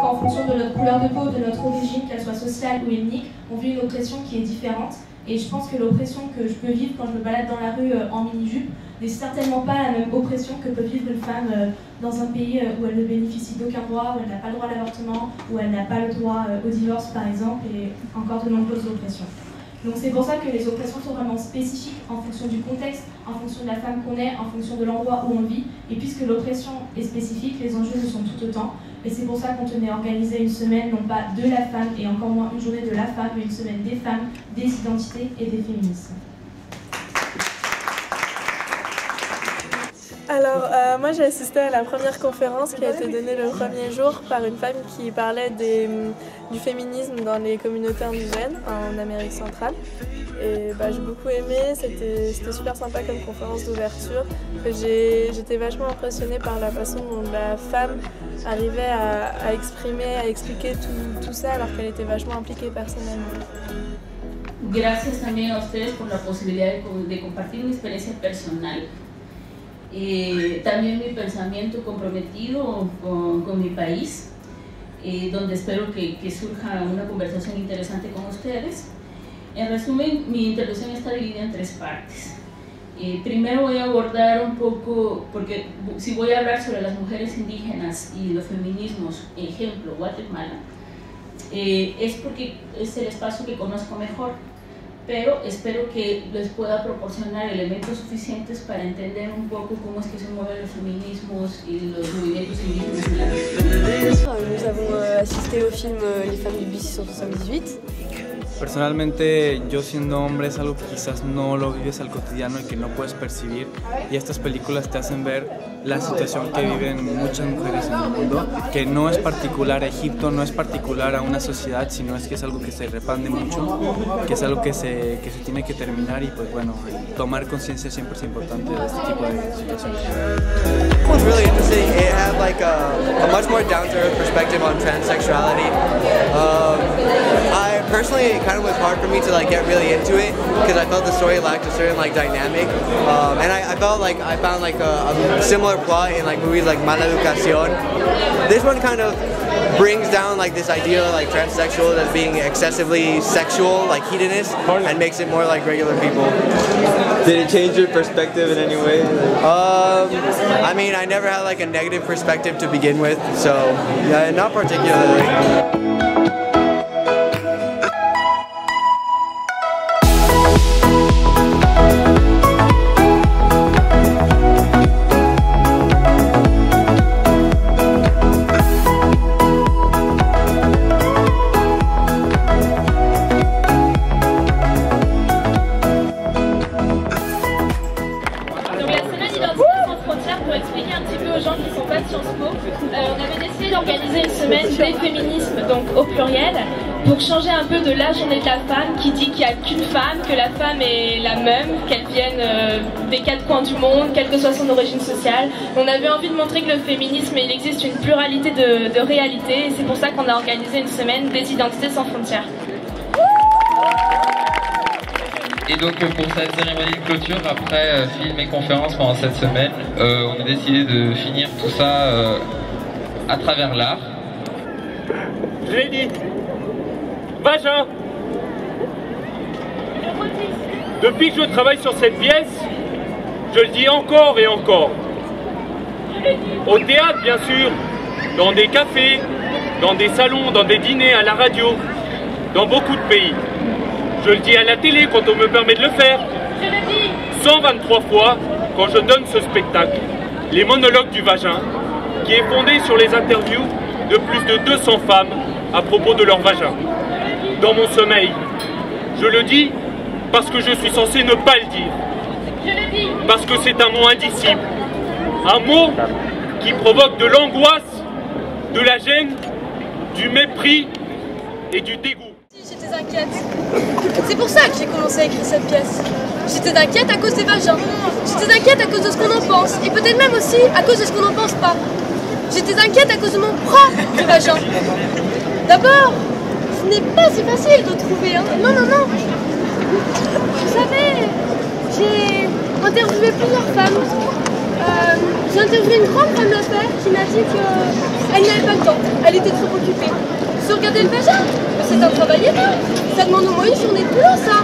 Qu'en fonction de notre couleur de peau, de notre origine, qu'elle soit sociale ou ethnique, on vit une oppression qui est différente. Et je pense que l'oppression que je peux vivre quand je me balade dans la rue en mini-jupe n'est certainement pas la même oppression que peut vivre une femme dans un pays où elle ne bénéficie d'aucun droit, où elle n'a pas le droit à l'avortement, où elle n'a pas le droit au divorce par exemple, et encore de nombreuses oppressions. Donc c'est pour ça que les oppressions sont vraiment spécifiques en fonction du contexte, en fonction de la femme qu'on est, en fonction de l'endroit où on vit. Et puisque l'oppression est spécifique, les enjeux le sont tout autant. Et c'est pour ça qu'on tenait à organiser une semaine, non pas de la femme et encore moins une journée de la femme, mais une semaine des femmes, des identités et des féminismes. Alors, moi j'ai assisté à la première conférence qui a été donnée le premier jour par une femme qui parlait du féminisme dans les communautés indigènes en Amérique centrale. Et j'ai beaucoup aimé, c'était super sympa comme conférence d'ouverture. J'étais vachement impressionnée par la façon dont la femme arrivait à exprimer, à expliquer tout ça alors qu'elle était vachement impliquée personnellement. Gracias también a ustedes por la posibilidad de compartir mi experiencia personal. También mi pensamiento comprometido con mi país, donde espero que surja una conversación interesante con ustedes. En resumen, mi intervención está dividida en tres partes. Primero voy a abordar un poco, porque si voy a hablar sobre las mujeres indígenas y los feminismos, ejemplo, Guatemala, es porque es el espacio que conozco mejor. Pero espero que les pueda proporcionar elementos suficientes para entender un poco cómo es que se mueven los feminismos y los movimientos indígenas en la región. Nous avons assisté au film Les femmes du bis 178. Personalmente, yo siendo hombre es algo que quizás no lo vives al cotidiano y que no puedes percibir, y estas películas te hacen ver la situación que viven muchas mujeres en el mundo, que no es particular a Egipto, no es particular a una sociedad, sino es que es algo que se repande mucho, que es algo que se tiene que terminar, y pues bueno, tomar conciencia siempre es importante de este tipo de situaciones. It was really interesting. It had like a much more down-to-earth perspective on transsexuality. I personally, it kind of was hard for me to like get really into it because I felt the story lacked a certain like dynamic, and I felt like I found like a similar plot in like movies like Mala Educación. This one kind of brings down like this idea of like transsexuals as being excessively sexual, like hedonist, and makes it more like regular people. Did it change your perspective in any way? I mean, I never had like a negative perspective to begin with, so yeah, not particularly. On avait décidé d'organiser une semaine des féminismes, donc au pluriel, pour changer un peu de la journée de la femme qui dit qu'il n'y a qu'une femme, que la femme est la même, qu'elle vienne des quatre coins du monde, quelle que soit son origine sociale. On avait envie de montrer que le féminisme, il existe une pluralité de réalités, et c'est pour ça qu'on a organisé une semaine des identités sans frontières. Et donc pour cette cérémonie de clôture, après film et conférence pendant cette semaine, on a décidé de finir tout ça à travers l'art. Je l'ai dit, vagin. Depuis que je travaille sur cette pièce, je le dis encore et encore. Au théâtre bien sûr, dans des cafés, dans des salons, dans des dîners, à la radio, dans beaucoup de pays. Je le dis à la télé quand on me permet de le faire. 123 fois quand je donne ce spectacle, les monologues du vagin, qui est fondé sur les interviews de plus de 200 femmes à propos de leur vagin. Dans mon sommeil, je le dis parce que je suis censé ne pas le dire. Parce que c'est un mot indicible. Un mot qui provoque de l'angoisse, de la gêne, du mépris et du dégoût. J'étais inquiète. C'est pour ça que j'ai commencé à écrire cette pièce. J'étais inquiète à cause des vagins. J'étais inquiète à cause de ce qu'on en pense. Et peut-être même aussi à cause de ce qu'on n'en pense pas. J'étais inquiète à cause de mon propre vagin. D'abord, ce n'est pas si facile de trouver. Hein. Non, non, non. Vous savez, j'ai interviewé plusieurs femmes J'ai interviewé une grande femme d'affaires qui m'a dit qu'elle n'avait pas le temps, elle était trop occupée. Se regarder le vagin, mais c'est un travail énorme. Ça demande au moins une journée de boulot, ça.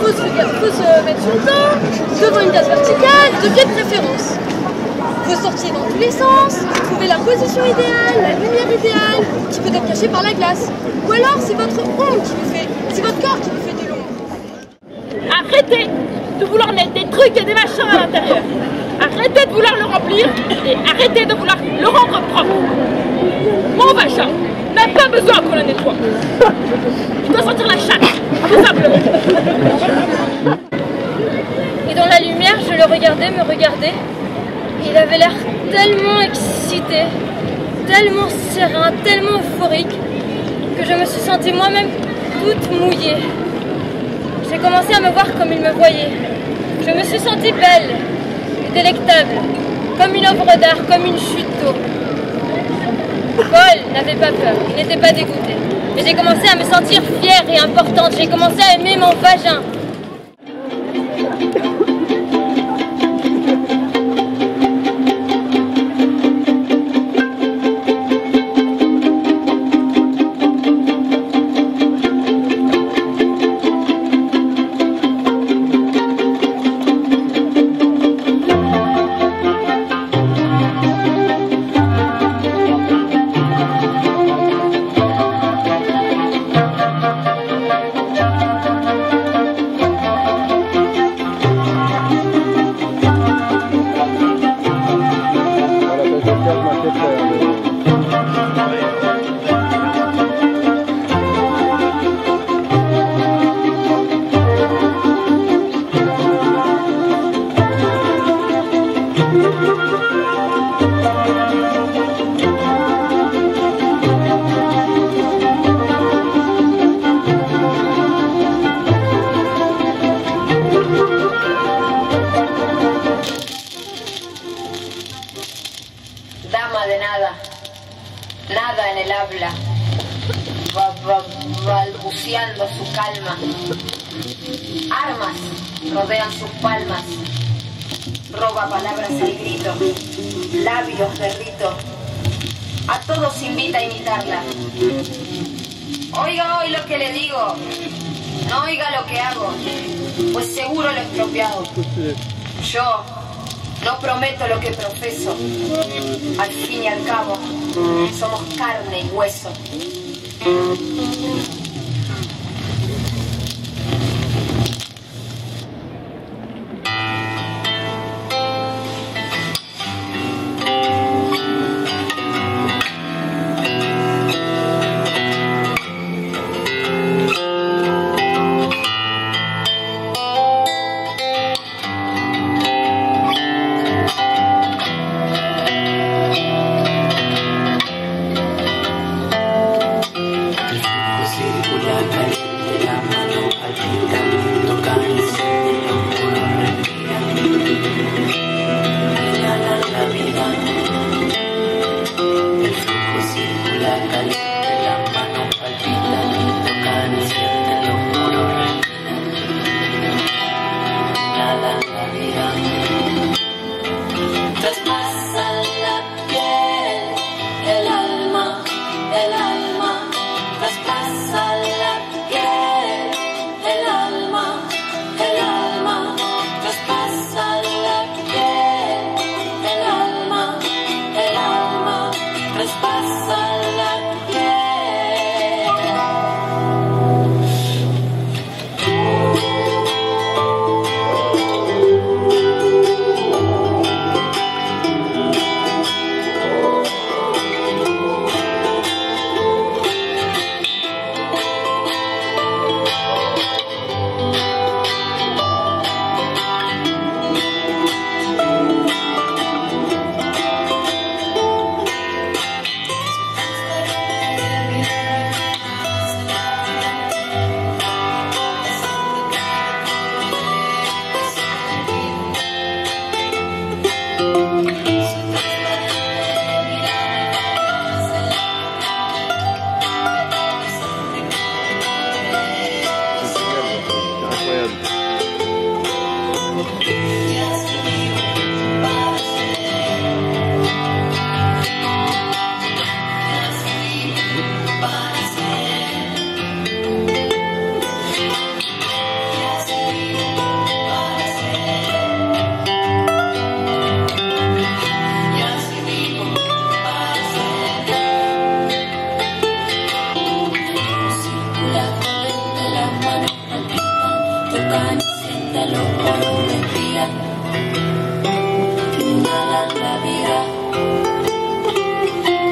Faut se mettre sur le dos, devant une glace verticale, de pied de préférence. Faut sortir dans tous les sens, trouver la position idéale, la lumière idéale, qui peut être cachée par la glace. Ou alors c'est votre ombre qui vous fait, c'est votre corps qui vous fait de l'ombre. Arrêtez de vouloir mettre des trucs et des machins à l'intérieur. Arrêtez de vouloir le remplir et arrêtez de vouloir le rendre propre. Mon vagin n'a pas besoin qu'on le nettoie. Il doit sentir la chatte, tout simplement. Et dans la lumière, je le regardais, me regardait. Il avait l'air tellement excité, tellement serein, tellement euphorique, que je me suis sentie moi-même toute mouillée. J'ai commencé à me voir comme il me voyait. Je me suis sentie belle et délectable, comme une œuvre d'art, comme une chute d'eau. Paul n'avait pas peur, il n'était pas dégoûté. Et j'ai commencé à me sentir fière et importante, j'ai commencé à aimer mon vagin. Dama de nada, nada en el habla, balbuceando su calma. Armas rodean sus palmas, roba palabras al grito, labios de rito. A todos invita a imitarla. Oiga hoy lo que le digo, no oiga lo que hago, pues seguro lo he estropeado. Yo no prometo lo que profeso. Al fin y al cabo, somos carne y hueso. City.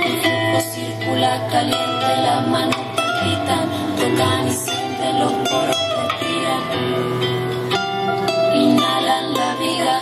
El flujo circula caliente, las manos palpitan, tocan y sienten los poros respiran. Inhalan la vida.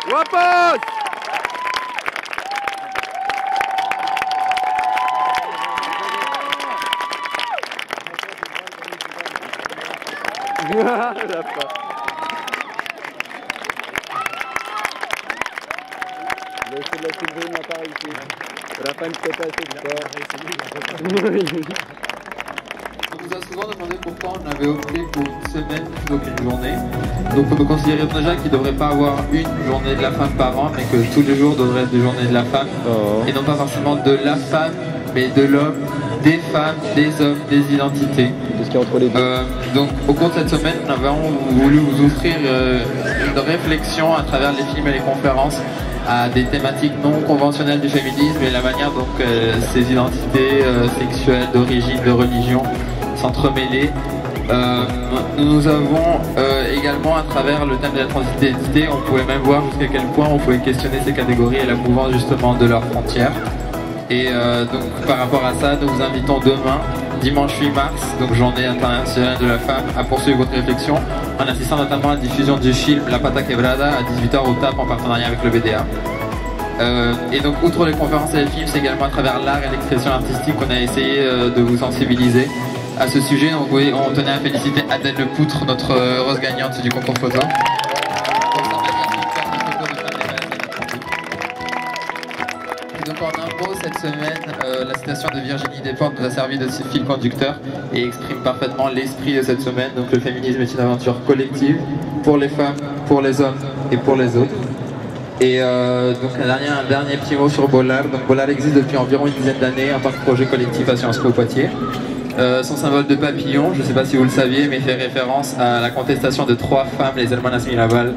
¡Guapos! Laissez-la soulever, n'a pas réussi. Raphaël ne peut pas On nous a souvent demandé pourquoi on avait opté pour une semaine plutôt qu'une journée. Donc on nous considère déjà qu'il ne devrait pas avoir une journée de la femme par an, mais que tous les jours devraient être des journées de la femme. Et non pas forcément de la femme, mais de l'homme, des femmes, des hommes, des identités. Donc au cours de cette semaine, nous avons voulu vous offrir une réflexion à travers les films et les conférences à des thématiques non conventionnelles du féminisme et la manière dont ces identités sexuelles, d'origine, de religion s'entremêler. Nous avons également, à travers le thème de la transidentité, on pouvait même voir jusqu'à quel point on pouvait questionner ces catégories et la mouvance justement de leurs frontières. Et donc par rapport à ça, nous vous invitons demain, dimanche 8 mars, donc journée internationale de la femme, à poursuivre votre réflexion en assistant notamment à la diffusion du film La Pata Quebrada à 18h au TAP en partenariat avec le BDA. Et donc outre les conférences et les films, c'est également à travers l'art et l'expression artistique qu'on a essayé de vous sensibiliser à ce sujet. Donc oui, on tenait à féliciter Adèle Lepoutre, notre heureuse gagnante du concours photo. Et donc en un mot, cette semaine, la citation de Virginie Despentes nous a servi de fil conducteur et exprime parfaitement l'esprit de cette semaine. Donc le féminisme est une aventure collective pour les femmes, pour les hommes et pour les autres. Et donc un dernier petit mot sur Bollard. Donc Bollard existe depuis environ une dizaine d'années en tant que projet collectif à Sciences Po Poitiers. Son symbole de papillon, je ne sais pas si vous le saviez, mais fait référence à la contestation de 3 femmes, les Hermanas Mirabal,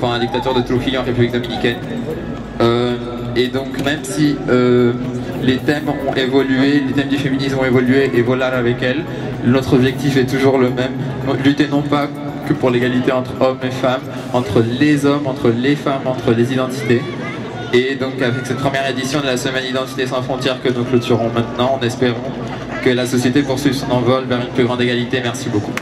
pendant la dictature de Trujillo en République dominicaine. Et donc même si les thèmes ont évolué, les thèmes du féminisme ont évolué et Bollard avec elle, notre objectif est toujours le même, lutter non pas que pour l'égalité entre hommes et femmes, entre les hommes, entre les femmes, entre les identités. Et donc avec cette première édition de la Semaine Identité sans frontières que nous clôturons maintenant, en espérant que la société poursuive son envol vers une plus grande égalité. Merci beaucoup.